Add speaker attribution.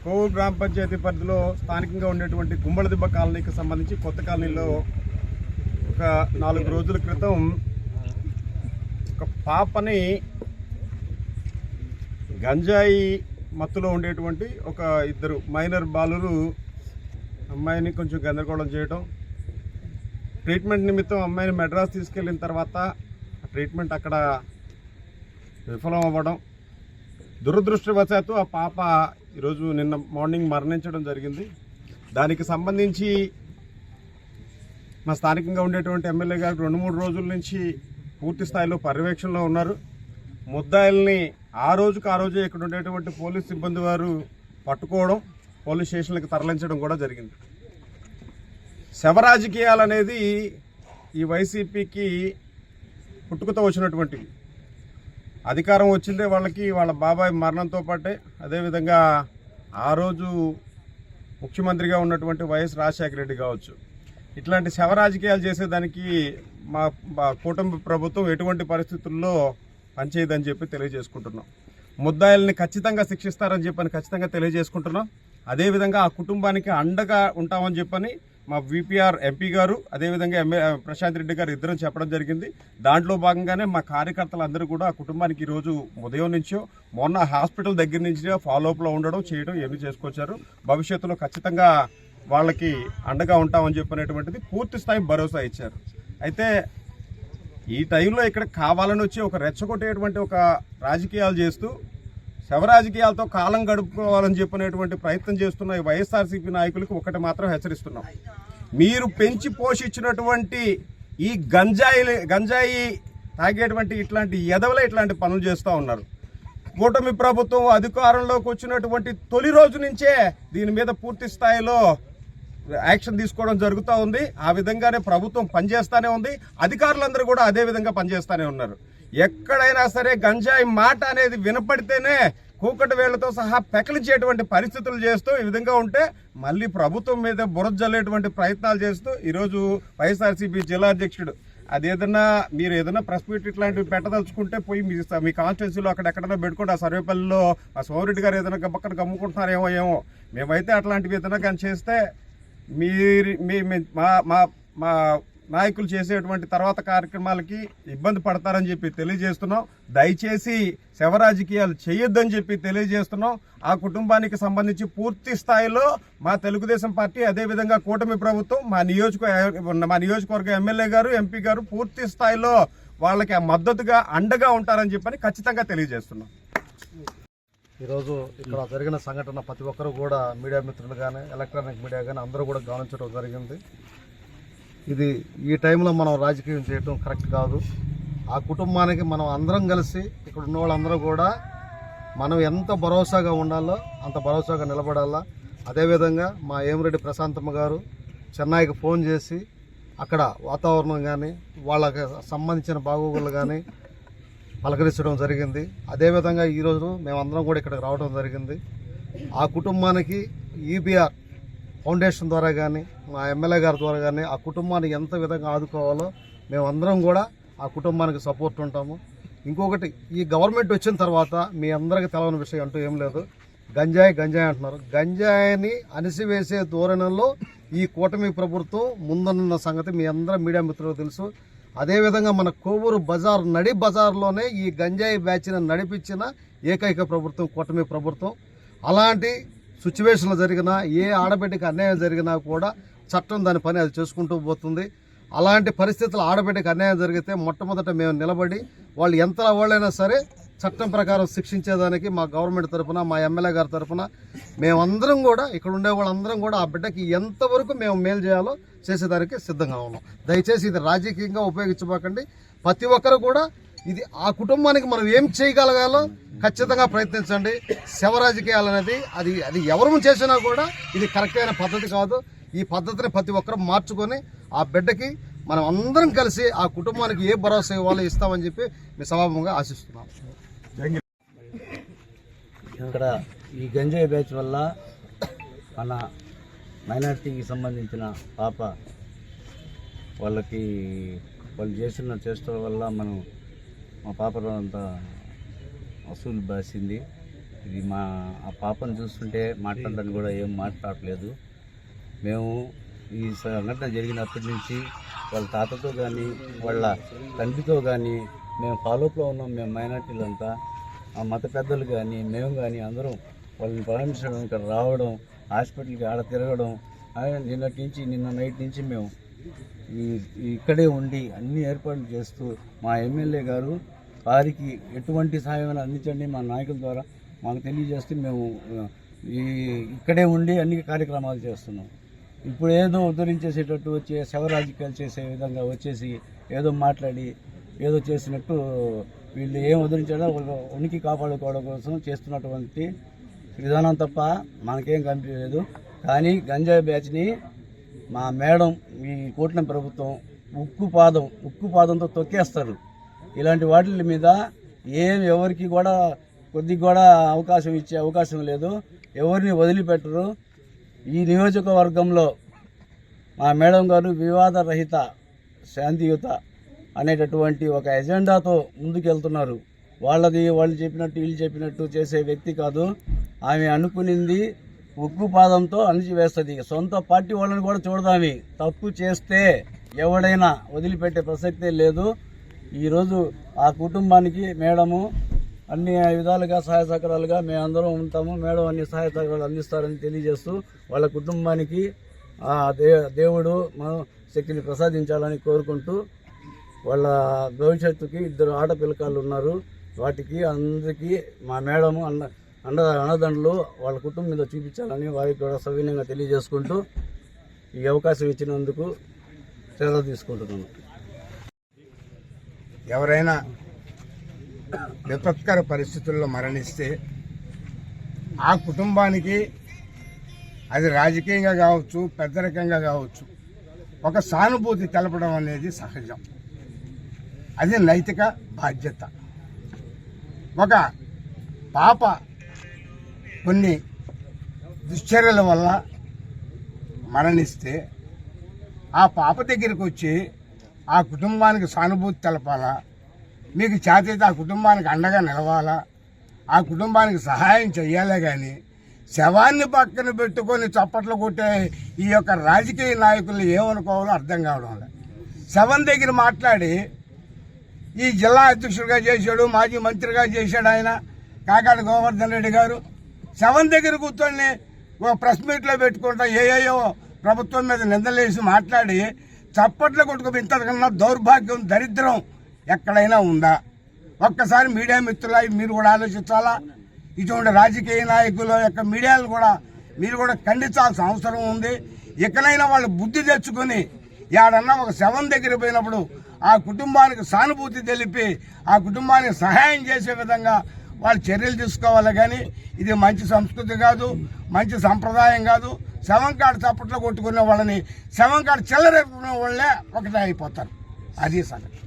Speaker 1: కోవూరు గ్రామ పంచాయతీ పరిధిలో స్థానికంగా ఉండేటువంటి గుమ్మలదిబ్బ కాలనీకి సంబంధించి కొత్త కాలనీలో ఒక 4 రోజుల క్రితం ఒక పాపని గంజాయి మత్తులో ఉండేటువంటి ఒక 2 మైనర్ బాలురు అమ్మాయిని కొంచెం గందరగోళం చేయటం, ట్రీట్మెంట్ నిమిత్తం అమ్మాయిని మెడ్రాస్ తీసుకెళ్ళిన తర్వాత ట్రీట్మెంట్ అక్కడ విఫలం అవ్వడం, దురదృష్టవశాత్తు ఆ పాప ఈరోజు నిన్న మార్నింగ్ మరణించడం జరిగింది. దానికి సంబంధించి మా స్థానికంగా ఉండేటువంటి ఎమ్మెల్యే గారు 2-3 రోజుల నుంచి పూర్తి స్థాయిలో పర్యవేక్షణలో ఉన్నారు. ముద్దాయిల్ని ఆ రోజే ఇక్కడ ఉండేటువంటి పోలీస్ సిబ్బంది వారు పట్టుకోవడం, పోలీస్ స్టేషన్లకు తరలించడం కూడా జరిగింది. శవ రాజకీయాలు అనేది ఈ వైసీపీకి పుట్టుకతో వచ్చినటువంటివి. అధికారం వచ్చిందే వాళ్ళకి వాళ్ళ బాబాయ్ మరణంతో పాటే, అదేవిధంగా ఆ రోజు ముఖ్యమంత్రిగా ఉన్నటువంటి వైఎస్ రాజశేఖర రెడ్డి కావచ్చు, ఇట్లాంటి శవ రాజకీయాలు చేసేదానికి మా కూటమి ప్రభుత్వం ఎటువంటి పరిస్థితుల్లో పనిచేయదని చెప్పి తెలియజేసుకుంటున్నాం. ముద్దాయిల్ని ఖచ్చితంగా శిక్షిస్తారని చెప్పని ఖచ్చితంగా తెలియజేసుకుంటున్నాం. అదేవిధంగా ఆ కుటుంబానికి అండగా ఉంటామని చెప్పని మా విపిఆర్ ఎంపీ గారు అదేవిధంగా ప్రశాంత్ రెడ్డి గారు ఇద్దరం చెప్పడం జరిగింది. దాంట్లో భాగంగానే మా కార్యకర్తలందరూ కూడా ఆ కుటుంబానికి ఈరోజు ఉదయం నుంచో మొన్న హాస్పిటల్ దగ్గర నుంచి ఫాలోఅప్లో ఉండడం చేయడం ఏమీ చేసుకొచ్చారు. భవిష్యత్తులో ఖచ్చితంగా వాళ్ళకి అండగా ఉంటామని చెప్పనేటువంటిది పూర్తి స్థాయి భరోసా ఇచ్చారు. అయితే ఈ టైంలో ఇక్కడ కావాలని వచ్చి ఒక రెచ్చగొట్టేటువంటి ఒక రాజకీయాలు చేస్తూ శవ రాజకీయాలతో కాలం గడుపుకోవాలని చెప్పినటువంటి ప్రయత్నం చేస్తున్న ఈ వైఎస్ఆర్సీపీ నాయకులకు ఒకటి మాత్రం హెచ్చరిస్తున్నాం. మీరు పెంచి పోషించినటువంటి ఈ గంజాయి తాగేటువంటి ఇట్లాంటి ఎదవలే ఇట్లాంటి పనులు చేస్తూ ఉన్నారు. కూటమి ప్రభుత్వం అధికారంలోకి వచ్చినటువంటి తొలి రోజు నుంచే దీని మీద పూర్తి స్థాయిలో యాక్షన్ తీసుకోవడం జరుగుతూ ఉంది. ఆ విధంగానే ప్రభుత్వం పనిచేస్తూనే ఉంది, అధికారులందరూ కూడా అదే విధంగా పనిచేస్తూనే ఉన్నారు. ఎక్కడైనా సరే గంజాయి మాట అనేది వినపడితేనే కూకటి వేళ్లతో సహా పెకలించేటువంటి పరిస్థితులు చేస్తూ ఈ విధంగా ఉంటే మళ్ళీ ప్రభుత్వం మీద బురద జల్లేటువంటి ప్రయత్నాలు చేస్తూ ఈరోజు వైఎస్ఆర్సీపీ జిల్లా అధ్యక్షుడు మీరు ఏదైనా ప్రెస్ మీట్ ఇట్లాంటివి పెట్టదలుచుకుంటే పోయి మీ కాన్స్టిట్యున్సీలో అక్కడెక్కడైనా పెట్టుకుంటే ఆ సర్వేపల్లిలో ఆ సోమరెడ్డి గారు ఏదైనా పక్కన గమ్ముకుంటున్నారేమో మేమైతే అట్లాంటివి ఏదైనా కానీ చేస్తే మా నాయకులు చేసేటువంటి తర్వాత కార్యక్రమాలకి ఇబ్బంది పడతారని చెప్పి తెలియజేస్తున్నాం. దయచేసి శవ రాజకీయాలు చేయొద్దని చెప్పి తెలియజేస్తున్నాం. ఆ కుటుంబానికి సంబంధించి పూర్తి స్థాయిలో మా తెలుగుదేశం పార్టీ అదేవిధంగా కూటమి ప్రభుత్వం మా నియోజకవర్గ ఎమ్మెల్యే గారు ఎంపీ గారు పూర్తి స్థాయిలో వాళ్ళకి మద్దతుగా అండగా ఉంటారని చెప్పని ఖచ్చితంగా తెలియజేస్తున్నాం.
Speaker 2: ఈరోజు ఇక్కడ జరిగిన సంఘటన ప్రతి ఒక్కరు కూడా మీడియా మిత్రులు కానీ ఎలక్ట్రానిక్ మీడియా కానీ అందరూ కూడా గమనించడం జరిగింది. ఇది ఈ టైంలో మనం రాజకీయం చేయటం కరెక్ట్ కాదు. ఆ కుటుంబానికి మనం అందరం కలిసి ఇక్కడ ఉన్న వాళ్ళందరూ కూడా మనం ఎంత భరోసాగా ఉండాలో అంత భరోసాగా నిలబడాలా. అదేవిధంగా మా ఏమిరెడ్డి ప్రశాంతమ్మ గారు చెన్నైకి ఫోన్ చేసి అక్కడ వాతావరణం కానీ వాళ్ళకి సంబంధించిన బాగోగులు కానీ పలకరించడం జరిగింది. అదేవిధంగా ఈరోజు మేమందరం కూడా ఇక్కడికి రావడం జరిగింది. ఆ కుటుంబానికి ఈబీఆర్ ఫౌండేషన్ ద్వారా కానీ మా ఎమ్మెల్యే గారి ద్వారా కానీ ఆ కుటుంబాన్ని ఎంత విధంగా ఆదుకోవాలో మేమందరం కూడా ఆ కుటుంబానికి సపోర్ట్ ఉంటాము. ఇంకొకటి, ఈ గవర్నమెంట్ వచ్చిన తర్వాత మీ అందరికీ తెలవని విషయం అంటూ ఏం లేదు. గంజాయి అంటున్నారు. గంజాయిని అణిసివేసే ధోరణిలో ఈ కూటమి ప్రభుత్వం ముందున్న సంగతి మీ అందరం మీడియా మిత్రులకు తెలుసు. అదేవిధంగా మన కోవూరు నడి బజార్లోనే ఈ గంజాయి బ్యాచ్ని నడిపించిన ఏకైక ప్రభుత్వం కూటమి ప్రభుత్వం. అలాంటి సిచ్యువేషన్లు జరిగినా ఏ ఆడబిడ్డకి అన్యాయం జరిగినా కూడా చట్టం దాని పని అది చేసుకుంటూ పోతుంది. అలాంటి పరిస్థితులు ఆడబిడ్డకి అన్యాయం జరిగితే మొట్టమొదట మేము నిలబడి వాళ్ళు ఎంత వాళ్ళైనా సరే చట్టం ప్రకారం శిక్షించేదానికి మా గవర్నమెంట్ తరఫున మా ఎమ్మెల్యే గారి తరఫున మేమందరం కూడా ఇక్కడ ఉండే వాళ్ళందరం కూడా ఆ బిడ్డకి ఎంతవరకు మేము మేలు చేయాలో చేసేదానికి సిద్ధంగా ఉన్నాం. దయచేసి ఇది రాజకీయంగా ఉపయోగించబోకండి. ప్రతి ఒక్కరు కూడా ఇది ఆ కుటుంబానికి మనం ఏం చేయగలగాలో ఖచ్చితంగా ప్రయత్నించండి. శవ రాజకీయాలు అనేది అది ఎవరు చేసినా కూడా ఇది కరెక్ట్ అయిన పద్ధతి కాదు. ఈ పద్ధతిని ప్రతి ఒక్కరూ మార్చుకొని ఆ బిడ్డకి మనం అందరం కలిసి ఆ కుటుంబానికి ఏ భరోసా ఇవ్వాలో ఇస్తామని చెప్పి మీ సభాముఖంగా ఆశిస్తున్నాం.
Speaker 3: ఇక్కడ ఈ గంజాయి బ్యాచ్ వల్ల మన మైనారిటీకి సంబంధించిన పాప వాళ్ళు చేస్తున్న చేష్టల వల్ల మా పాపలో అంత వసూలు బాసింది. ఇది ఆ పాపను చూస్తుంటే మాట్లాడడానికి కూడా ఏం మాట్లాడలేదు. మేము ఈ సంఘటన జరిగినప్పటి నుంచి వాళ్ళ తాతతో కానీ వాళ్ళ తండ్రితో కానీ మేము ఫాలోఅప్లో ఉన్నాం. మేము మైనార్టీలంతా ఆ మత పెద్దలు కానీ మేము కానీ అందరం వాళ్ళని పరామర్శించడం, ఇక్కడ రావడం, హాస్పిటల్కి ఆడ తిరగడం, నిన్న నైట్ నుంచి మేము ఇక్కడే ఉండి అన్ని ఏర్పాట్లు చేస్తూ మా ఎమ్మెల్యే గారు వారికి ఎటువంటి సహాయం అందించండి మా నాయకుల ద్వారా మాకు తెలియజేస్తే మేము ఇక్కడే ఉండి అన్ని కార్యక్రమాలు చేస్తున్నాం. ఇప్పుడు ఏదో ఉద్ధరించేసేటట్టు వచ్చే శవ రాజకీయాలు చేసే విధంగా వచ్చేసి ఏదో మాట్లాడి ఏదో చేసినట్టు వీళ్ళు ఏం ఉద్ధరించాడో ఉనికి కాపాడుకోవడం కోసం చేస్తున్నటువంటి విధానం తప్ప మనకేం కనిపించలేదు. కానీ గంజాయి బ్యాచ్ని మా మేడం ఈ కూటమి ప్రభుత్వం ఉక్కు పాదంతో తొక్కేస్తారు. ఇలాంటి వాటి మీద ఎవరికి కూడా కొద్దిగా కూడా అవకాశం ఇచ్చే అవకాశం లేదు. ఎవరిని వదిలిపెట్టరు. ఈ నియోజకవర్గంలో మా మేడం గారు వివాద రహిత శాంతియుత అనేటటువంటి ఒక ఎజెండాతో ముందుకెళ్తున్నారు. వాళ్ళు చెప్పినట్టు వీళ్ళు చెప్పినట్టు చేసే వ్యక్తి కాదు. ఆమె అనుకునింది ఉక్కు పాదంతో అణిచివేస్తుంది. సొంత పార్టీ వాళ్ళని కూడా చూడదామి. తప్పు చేస్తే ఎవడైనా వదిలిపెట్టే ప్రసక్తే లేదు. ఈరోజు ఆ కుటుంబానికి మేడము అన్ని విధాలుగా సహాయ సహకారాలుగా మేమందరం ఉంటాము. మేడం అన్ని సహాయ సహకారాలు అందిస్తారని తెలియజేస్తూ వాళ్ళ కుటుంబానికి ఆ దేవుడు మనం శక్తిని ప్రసాదించాలని కోరుకుంటూ వాళ్ళ భవిష్యత్తుకి 2 ఆడపిల్లకాళ్ళు ఉన్నారు. వాటికి అందరికీ మా మేడము అన్నదండలు వాళ్ళ కుటుంబం మీద చూపించాలని వారికి కూడా సవినయంగా తెలియజేసుకుంటూ ఈ అవకాశం ఇచ్చినందుకు సెలవు తీసుకుంటున్నాను.
Speaker 4: ఎవరైనా విపత్కర పరిస్థితుల్లో మరణిస్తే ఆ కుటుంబానికి అది రాజకీయంగా కావచ్చు, పెద్దరికంగా కావచ్చు, ఒక సానుభూతి తెలపడం అనేది సహజం. అది నైతిక బాధ్యత. ఒక పాప కొన్ని దుశ్చర్యల వల్ల మరణిస్తే ఆ పాప దగ్గరికి వచ్చి ఆ కుటుంబానికి సానుభూతి తెలపాలా, మీకు చేతైతే ఆ కుటుంబానికి అండగా నిలవాలా, ఆ కుటుంబానికి సహాయం చెయ్యాలే కానీ శవాన్ని పక్కన పెట్టుకొని చప్పట్లు కొట్టే ఈ యొక్క రాజకీయ నాయకులు ఏమనుకోవాలో అర్థం కావడం లేదు. శవం దగ్గర మాట్లాడి ఈ జిల్లా అధ్యక్షుడిగా చేశాడు, మాజీ మంత్రిగా చేశాడు ఆయన కాకాడ గోవర్ధన్ రెడ్డి గారు. శవం దగ్గర కూర్చొని ప్రెస్ మీట్లో పెట్టుకుంటా ఏయో ప్రభుత్వం మీద నిందలేసి మాట్లాడి చప్పట్లు కొట్టుకు ఇంతకన్నా దౌర్భాగ్యం, దరిద్రం ఎక్కడైనా ఉందా? ఒక్కసారి మీడియా మిత్రుల మీరు కూడా ఆలోచించాలా. ఇటువంటి రాజకీయ నాయకుల యొక్క మీడియాలు కూడా మీరు కూడా ఖండించాల్సిన అవసరం ఉంది. ఇకనైనా వాళ్ళు బుద్ధి తెచ్చుకొని ఏడన్నా ఒక శవం దగ్గర పోయినప్పుడు ఆ కుటుంబానికి సానుభూతి తెలిపి ఆ కుటుంబానికి సహాయం చేసే విధంగా వాళ్ళు చర్యలు తీసుకోవాలి. కానీ ఇది మంచి సంస్కృతి కాదు, మంచి సంప్రదాయం కాదు. శవం కాడ చప్పట్లు కొట్టుకునే వాళ్ళని శవం కాడ చిల్లరెట్టుకునే వాళ్ళే ఒకటే అయిపోతారు. అది సంగతి.